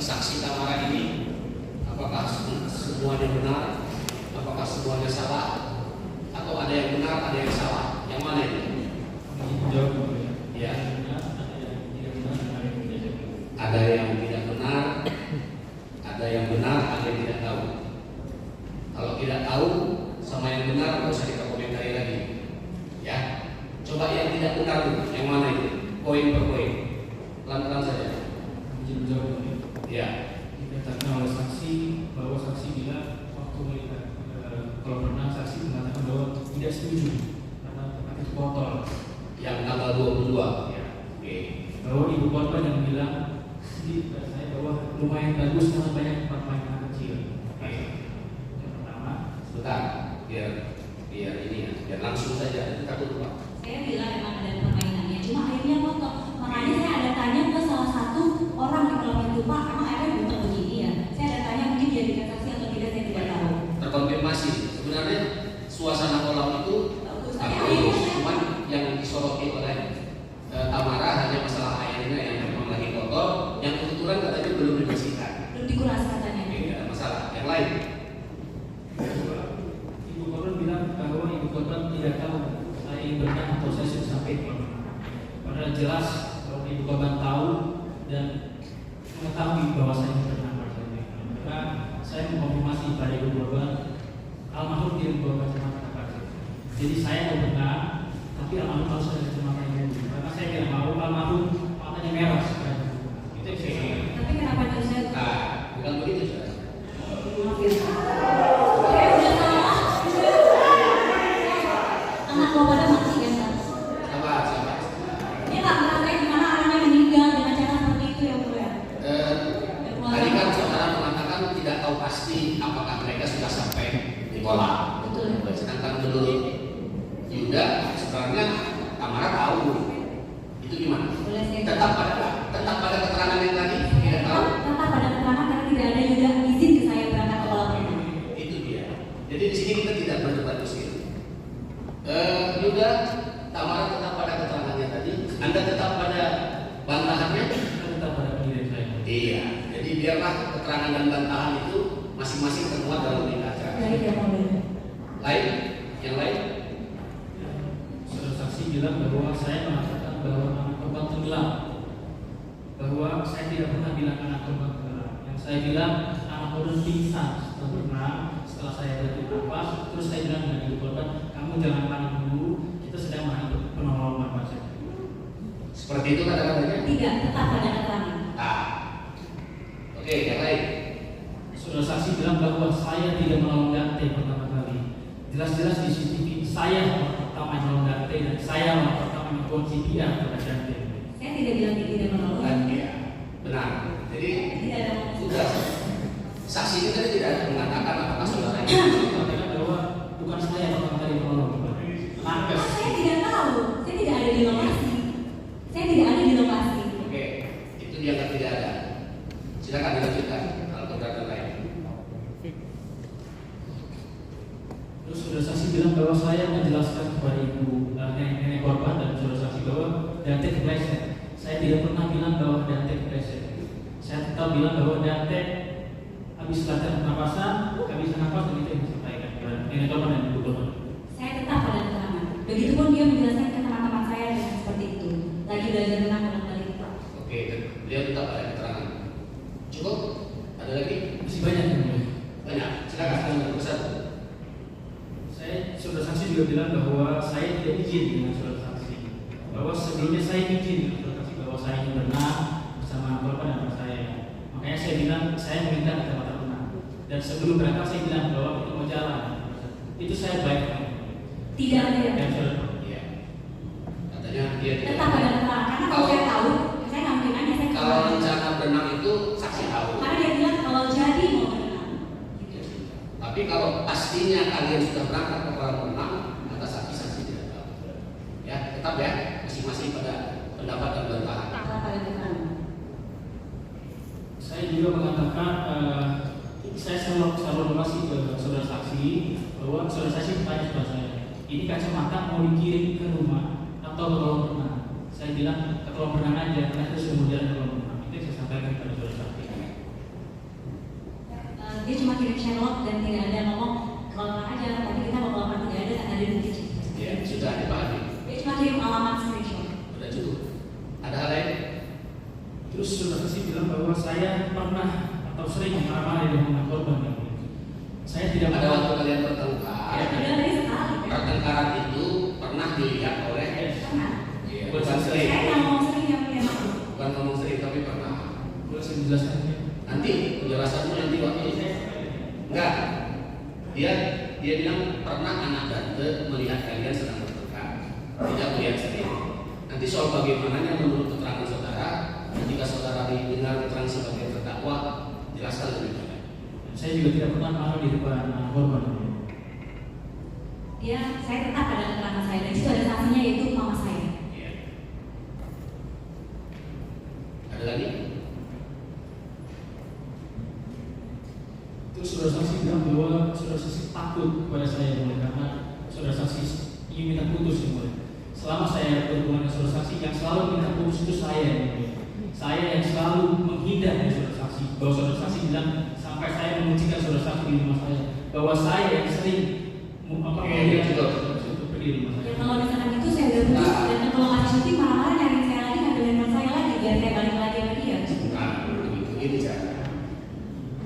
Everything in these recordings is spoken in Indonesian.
Saksi Tamara ini, apakah semuanya benar, apakah semuanya salah, atau ada yang benar, ada yang salah, yang mana ini? Ya. Ada yang tidak benar, ada yang benar, ada yang tidak tahu. Kalau tidak tahu sama yang benar, nggak usah kita komentari lagi. Ya, coba yang tidak benar dulu, yang mana itu? Poin per poin, pelan-pelan saja. Ya, dikatakan oleh saksi bahwa saksi bilang waktu melihat kalau pernah saksi mengatakan bahwa tidak setuju karena tempat itu kotor. Yang tanggal 22. Ya, oke. Bahwa ibu korban yang bilang di saya bahwa lumayan bagus karena banyak tempat main anak kecil. Oke. Yang pertama, Sebentar, biar ini ya, biar langsung saja. Kita dulu Pak. Saya bilang memang ada permainannya, cuma akhirnya kotor. Makanya saya ada tanya ke salah satu orang di kolam itu, Pak, emang airnya butuh begini ya? Saya ada tanya mungkin dijadikan saksi atau tidak, saya tidak tahu. Terkonfirmasi, sebenarnya suasana kolam itu bagus, cuman yang disoroti oleh Tamara hanya masalah airnya yang memang lagi kotor, yang kebetulan katanya belum dibersihkan. Belum dikuras katanya. Oke, tidak ada masalah. Yang lain? ibu korban bilang bahwa ibu korban tidak tahu saya yang benar atau saya sudah sampai ke korban. Padahal jelas kalau ibu korban tahu dan mengetahui bahwa saya benar maksudnya. Maka saya mengkonfirmasi pada ibu korban, almarhum tidak membawa kacamata pakai. Jadi saya mau benar, tapi almarhum harus ada kacamata yang baru. Karena saya tidak mau almarhum matanya merah. Itu yang saya sampaikan. Tapi kenapa itu saya? Nah, bukan begitu saudara. Maaf ya. Saya udah salah. Anak bapak udah mati kan, Pak? Sabar. Dia nggak ngerasain gimana anaknya meninggal dengan cara seperti itu ya, Bu ya? Tadi kan saudara mengatakan tidak tahu pasti apakah mereka sudah sampai di kolam. Betul. Sedangkan menurut Yuda sebenarnya Tamara tahu. Itu gimana? Boleh saya Tetap pada keterangan yang tadi tidak tahu. Tetap pada keterangan karena tidak ada Yuda izin ke saya berangkat ke kolam itu. Itu dia. Jadi di sini kita tidak berdebat di sini. Yuda, Tamara tetap pada keterangannya tadi. Anda tetap pada bantahannya. Tetap pada pendirian saya. Iya. Jadi biarlah keterangan dan bantahan itu masing-masing termuat dalam berita acara. Baik ya, Pak. Lain? Yang lain? Saudara saksi bilang bahwa saya mengatakan bahwa anak korban tenggelam. Bahwa saya tidak pernah bilang anak korban tenggelam. Yang saya bilang anak korban pingsan setelah berenang. Setelah saya berhenti nafas, terus saya bilang dengan ibu korban, kamu jangan panik dulu. Kita sedang menghadapi penolongan pasien. Seperti itu kata-katanya? Tidak, tetap pada keterangan. Ah. Oke, yang lain? Saudara saksi bilang bahwa saya tidak menolong Dante pertama kali. Jelas-jelas di CCTV saya orang pertama yang menolong Dante dan saya orang pertama yang membuat CPR kepada Dante. Saya tidak bilang dia tidak menolong. Iya. Benar. Jadi Tidak ada maksud. sudah. Saksi itu tadi tidak ada mengatakan apakah saudara ini. Mengatakan bahwa bukan saya yang pertama kali menolong. Nakes. Saya tidak tahu. Saya tidak ada di lokasi. Saya tidak ada di lokasi. Oke, itu dianggap tidak ada. Silakan dilanjutkan kalau keberatan lain. Terus saudara saksi bilang bahwa saya menjelaskan kepada ibu nenek korban dan saudara saksi bahwa Dante kepleset. Saya tidak pernah bilang bahwa Dante kepleset. Saya tetap bilang bahwa Dante habis latihan pernapasan, habis nafas dan itu yang disampaikan kepada nenek korban dan ibu korban. Saya tetap pada keterangan. Begitupun dia menjelaskan ke teman-teman saya dengan seperti itu. Lagi belajar renang ulang-alik. Oke, beliau tetap ada keterangan. Cukup? Ada lagi? Masih banyak yang mulia. Banyak. Silakan satu. Saya saudara saksi juga bilang bahwa saya tidak izin dengan saudara saksi. Bahwa sebelumnya saya izin dengan saudara saksi bahwa saya ingin berenang bersama korban dan anak saya. Makanya saya bilang saya meminta kacamata renang. Dan sebelum berangkat saya bilang bahwa kita mau jalan. Itu saya baik. Tidak ada yang Dan saudara. Iya. Katanya dia tidak. tetap pada keterangan. Karena kalau saya tahu, saya nggak mungkin nanya. Saya Kalau keterangan. rencana berenang itu saksi tahu. Karena dia bilang kalau jadi mau berenang. Tapi kalau pastinya kalian sudah berangkat ke kolam renang, maka saksi tidak tahu. Ya, tetap ya, masing-masing pada pendapat dan bantahan. Tetap pada keterangan. Saya juga mengatakan saya selalu masih ke saksi bahwa saudara saksi bertanya kepada saya, ini kacamata mau dikirim ke rumah atau ke kolam renang? Saya bilang ke kolam renang aja, karena itu sudah berjalan ke kolam renang. Itu yang saya sampaikan kepada saudara saksi. Dia cuma kirim Sherlock dan tidak ada ngomong kalau aja, tapi kita mau kolam tidak ada bukti. Ya, sudah dipahami. Dia cuma kirim alamat screenshot. Sudah cukup. Ada hal lain? Terus saudara saksi bilang bahwa saya pernah atau sering marah-marah dengan korban. Saya tidak Pada pernah. waktu kalian bertengkar, Ada dari sekali. pertengkaran itu pernah dilihat oleh Pernah. ya, bukan sering, Saya nggak mau sering yang punya malu. bukan ngomong sering tapi pernah. Boleh saya menjelaskan? Nanti penjelasannya nanti waktu enggak. Dia bilang pernah anak tante melihat kalian sedang bertengkar, tidak melihat sendiri. Nanti soal bagaimananya menurut keterangan saudara, ketika saudara didengar keterangan sebagai terdakwa, jelaskan lebih banyak. Saya juga tidak pernah marah di depan korban. Saya tetap pada keterangan saya dan itu ada saksinya yaitu mama saya. Ya. Ada lagi? Terus saudara saksi bilang bahwa saudara saksi takut kepada saya karena saudara saksi ingin minta putus mulai. Selama saya berhubungan dengan saudara saksi yang selalu minta putus itu saya yang mulia. Saya yang selalu menghindar dari saudara saksi. Bahwa saudara saksi bilang sampai saya menguncikan saudara saksi di rumah saya bahwa saya yang sering menghindar untuk pergi di rumah saya. Ya kalau misalkan itu saya udah putus dan kalau nggak cuti marah-marah nyariin saya lagi ngambilin teman saya lagi biar saya balik lagi sama dia. Bukan begitu ini cara.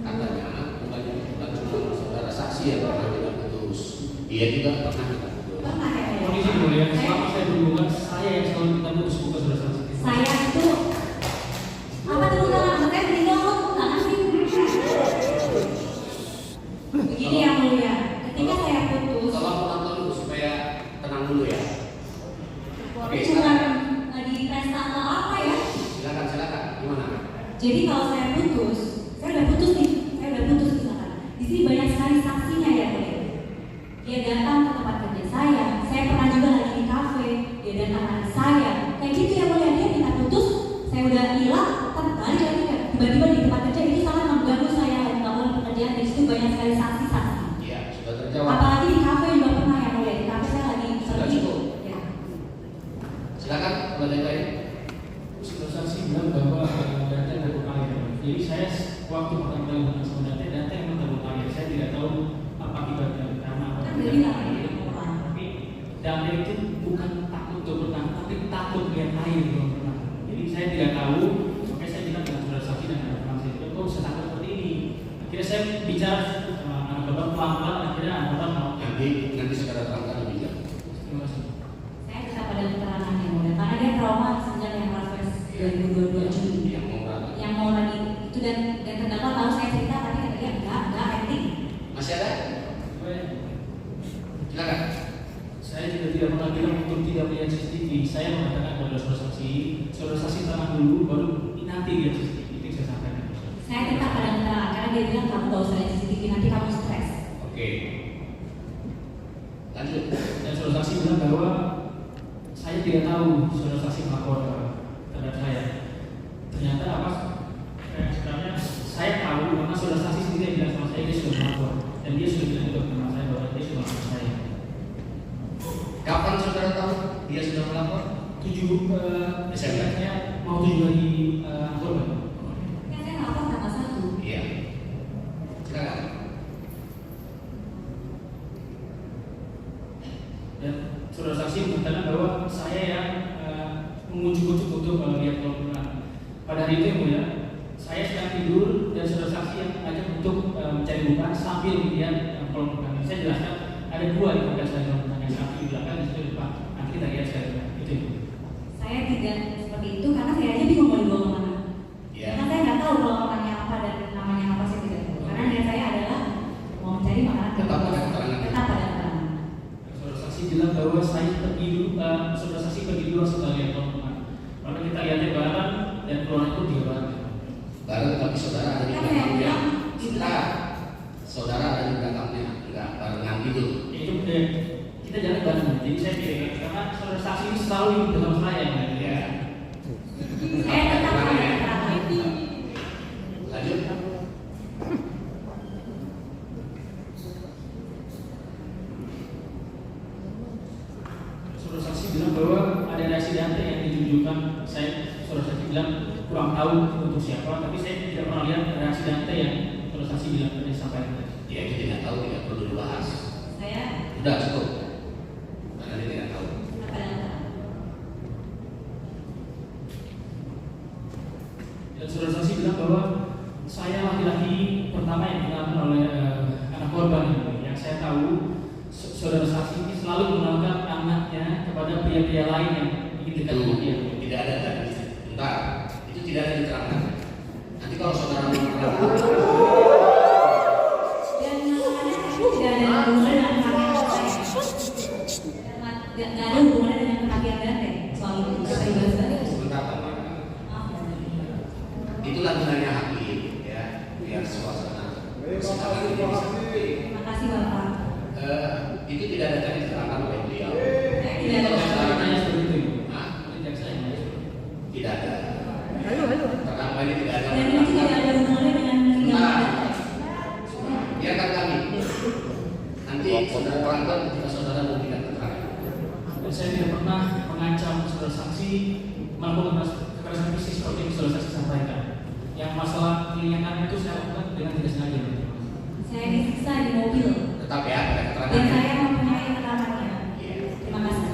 Katanya bukan cuma saudara saksi yang pernah minta putus, dia juga pernah minta putus. Pernah ya? Kondisi mulia, selama saya berhubungan saya yang selalu minta putus bukan saudara saksi. Saya itu apa tuh anak saya meninggal lo nggak ngasih. Begini yang mulia, ketika saya putus, Tolong penonton dulu supaya tenang dulu ya. Oke, cuma di pesta atau apa ya? silakan. Gimana? Jadi kalau saya udah putus nih, misalkan. Di sini banyak sekali saksinya ya, mulia. Dia datang ke tempat kerja saya pernah juga lagi di kafe, dia datang lagi saya, kayak gitu ya mulia, dia minta putus, saya udah hilang, balik lagi kan, tiba-tiba di tempat kerja itu sangat mengganggu saya melakukan pekerjaan, di situ banyak sekali saksi-saksi. Iya, sudah terjawab. Apalagi di kafe juga pernah ya mulia, di kafe saya lagi Sudah pergi. cukup. Ya. Silakan, ada yang lain. Saudara saksi bilang bahwa Dante tabur air. Jadi saya waktu pertama kali hubungan sama Dante yang tabur air. Saya tidak tahu apa akibatnya karena apa. Kan dari lah ya. Tapi Dante itu bukan takut untuk berenang, tapi takut lihat air di kolam renang. Jadi saya tidak tahu. Makanya saya bilang dengan saudara saksi dan anak saya itu kok bisa takut seperti ini. Akhirnya saya bicara sama anak bapak pelan-pelan. Akhirnya anak bapak mau. Nanti secara terangkan lebih jauh. Terima kasih. Saya tetap pada keterangannya mulia, karena dia trauma sejak yang Raffles 2022 Juli. Yang mau lagi itu dan terdakwa tahu saya cerita tapi kata dia enggak acting. Masih ada? Silakan. Saya juga tidak pernah bilang untuk tidak melihat CCTV. Saya mengatakan kepada saudara saksi tenang dulu, baru nanti lihat CCTV. Itu yang saya sampaikan. Saya tetap pada keterangan karena dia bilang kamu gak usah lihat CCTV nanti kamu stres. Oke. Lanjut. Dan saudara saksi bilang bahwa saya tidak tahu saudara saksi melapor terhadap saya. Ternyata apa? Sebenarnya saya tahu karena saudara saksi sendiri yang bilang sama saya dia sudah melapor dan dia sudah bilang ke teman saya bahwa dia sudah melapor saya. Kapan saudara tahu dia sudah melapor? 7 Desember. Mau 7 hari korban. Ya saya lapor tanggal 1. Iya. Silakan. Dan saudara saksi mengatakan bahwa saya yang mengujuk-ujuk untuk melihat kolam renang. Pada hari itu yang mulia, saya sedang tidur dan saudara saksi yang ajak untuk mencari bukaan sambil melihat kolam renang. Saya jelaskan ada 2 di belakang saya kolam renang, yang satu di belakang dan satu di depan. Nanti kita lihat sekali itu. Saya tidak seperti itu karena saya aja bingung mau dibawa kemana. Iya. Karena saya nggak tahu kalau orangnya apa dan namanya apa saya tidak tahu. Karena niat saya adalah mau mencari makanan Tetap pada keterangan. Tetap pada keterangan. Saudara saksi bilang bahwa saya pergi dulu, saudara saksi pergi dulu setelah lihat kolam renang. Maka kita lihatnya bareng dan keluar itu juga bareng. Bareng tapi saudara ada di Kan saya belakangnya. bilang, Sebentar. Saudara ada di belakangnya. Enggak barengan gitu. Itu kita jalan bareng. Jadi saya pilih karena saudara saksi ini selalu ikut bersama saya. Ya. Saya tetap pada keterangan. Lanjut. bilang kurang tahu untuk siapa, tapi saya tidak pernah lihat reaksi Dante yang kalau saksi bilang tadi sampaikan tadi. Ya itu tidak tahu, tidak perlu dibahas. Saya Udah cukup. Karena dia tidak tahu. apa data? Dan saudara saksi bilang bahwa saya laki-laki pertama yang dikenalkan oleh anak korban ini. Yang saya tahu, saudara saksi ini selalu mengenalkan anaknya kepada pria-pria lain yang ingin dekat dengan dia. Tidak ada tadi. Bentar, itu tidak ada diterangkan. Nanti kalau saudara menerangkan, Dan masalahnya itu tidak ada hubungan dengan kematian saya. Tidak ada hubungan dengan kematian Dante. Soal itu bisa dibahas lagi. sebentar Pak. Maaf. Itulah gunanya hakim, ya, biar suasana persidangan ini bisa tertib. Terima kasih Bapak. Itu tidak ada tadi diterangkan oleh beliau. Saya tidak ada. Kalau saya tanya seperti itu, Hah? jaksa yang nanya seperti itu. Tidak ada. Terangkan ini tidak ada. Dan itu tidak ada hubungannya dengan meninggalnya Dante. Biarkan kami. Nanti saudara terangkan ketika saudara memberikan keterangan. Dan saya tidak pernah mengancam saudara saksi melakukan kekerasan fisik seperti yang saudara saksi sampaikan. Yang masalah kelinyakan itu saya lakukan dengan tidak sengaja. Saya disiksa di mobil. Tetap ya, ada Dan keterangannya. saya mempunyai keterangannya. Iya. Terima kasih.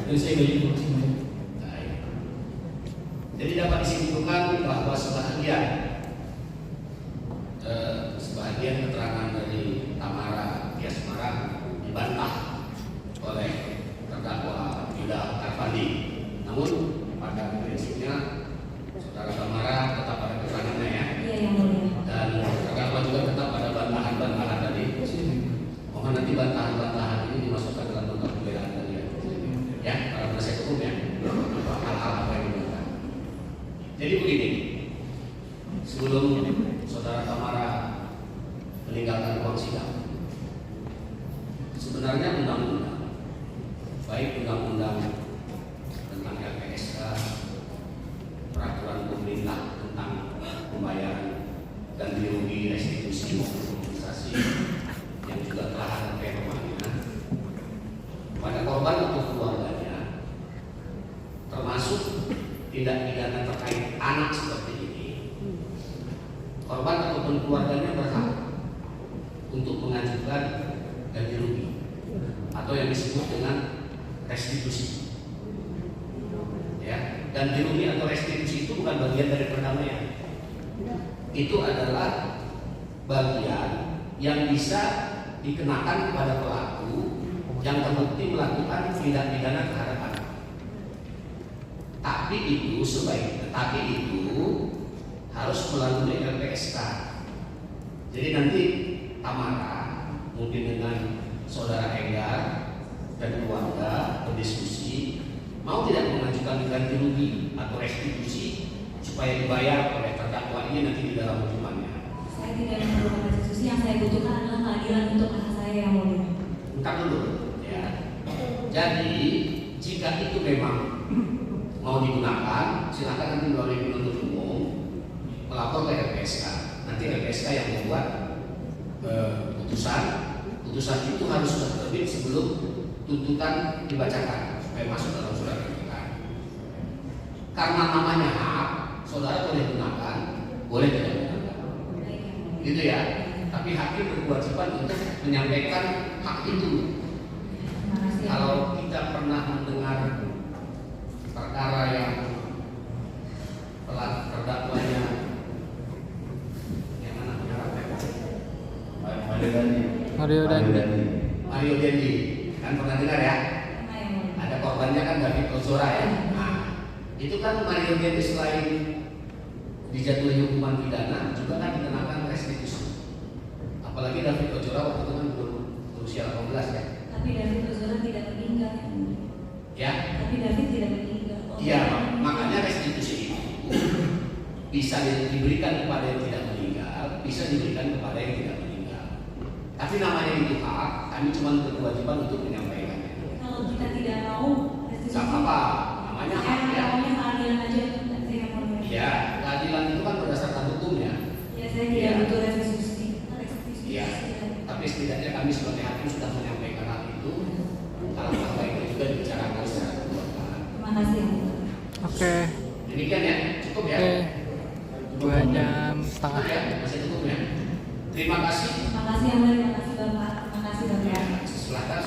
Dan saya gaji informasi. Baik. Jadi dapat disimpulkan bahwa sebahagian keterangan dari Tamara Yasmara dibantah oleh terdakwa Yuda Arfandi. Namun pada prinsipnya saudara Tamara tetap pada keterangannya ya. Iya yang mulia. Dan terdakwa juga tetap pada bantahan-bantahan tadi. Mohon nanti bantahan-bantahan ini dimasukkan dalam nota pembelaan kalian. Ya, para penasihat hukum ya. Hal-hal apa yang dilakukan. Jadi begini, sebelum saudara Tamara meninggalkan ruang sidang, sebenarnya undang-undang, baik undang-undang tentang LPSK, peraturan pemerintah tentang pembayaran ganti rugi, restitusi maupun kompensasi yang juga telah ada permohonannya pada korban atau keluarganya, termasuk tindak pidana terkait anak seperti ini, korban ataupun keluarganya berhak untuk mengajukan ganti rugi atau yang disebut dengan restitusi. Ya, ganti rugi atau restitusi itu bukan bagian dari perdamaian. Itu adalah bagian yang bisa dikenakan kepada pelaku yang terbukti melakukan tindak pidana terhadap anak. Tapi itu harus melalui LPSK. Jadi nanti Tamara mungkin dengan saudara Enggar dan keluarga berdiskusi mau tidak mengajukan ganti rugi atau restitusi supaya dibayar oleh terdakwa ini nanti di dalam hukumannya. Saya tidak memerlukan restitusi, yang saya butuhkan adalah keadilan untuk anak saya yang mulia. Bentar dulu ya. Jadi jika itu memang mau digunakan, silakan nanti melalui penuntut umum melapor ke LPSK. Nanti LPSK yang membuat putusan itu harus sudah terbit sebelum tuntutan dibacakan supaya masuk dalam surat tuntutan. Karena namanya hak, saudara boleh gunakan, boleh tidak gunakan, gitu ya. Tapi hakim berkewajiban untuk menyampaikan hak itu. Terima kasih. Kalau kita pernah mendengar perkara yang terdakwanya yang mana Mario Dandi. Mario Dendi, kan pernah dengar ya? Terima yang mulia. Ada korbannya kan David Ozora ya. Nah, itu kan Mario Dendi selain dijatuhi hukuman pidana juga kan dikenakan restitusi. Apalagi David Ozora waktu itu kan belum berusia 18 ya. Tapi David Ozora tidak meninggal. Ya, Tapi David tidak meninggal. iya, makanya restitusi itu bisa diberikan kepada yang tidak meninggal, bisa diberikan kepada yang tidak meninggal. Tapi namanya itu hak, kami cuma berkewajiban untuk menyampaikannya. Kalau kita tidak mau restitusi, Gak apa-apa, namanya hak ya. maunya keadilan aja untuk saya yang mulia. Iya, keadilan itu kan berdasarkan hukumnya. Ya saya tidak Iya. butuh restitusi. Restitusi. Iya, tapi setidaknya kami sebagai hakim sudah menyampaikan hal itu. Kalau hal itu juga dibicarakan secara kekeluargaan. Terima kasih yang mulia. Oke. Demikian ya, cukup ya. Oke. Cukup 2 jam setengah. Cukup ya, masih cukup ya. Terima kasih. Terima kasih Anda, terima kasih Bapak, terima kasih Bapak. Silahkan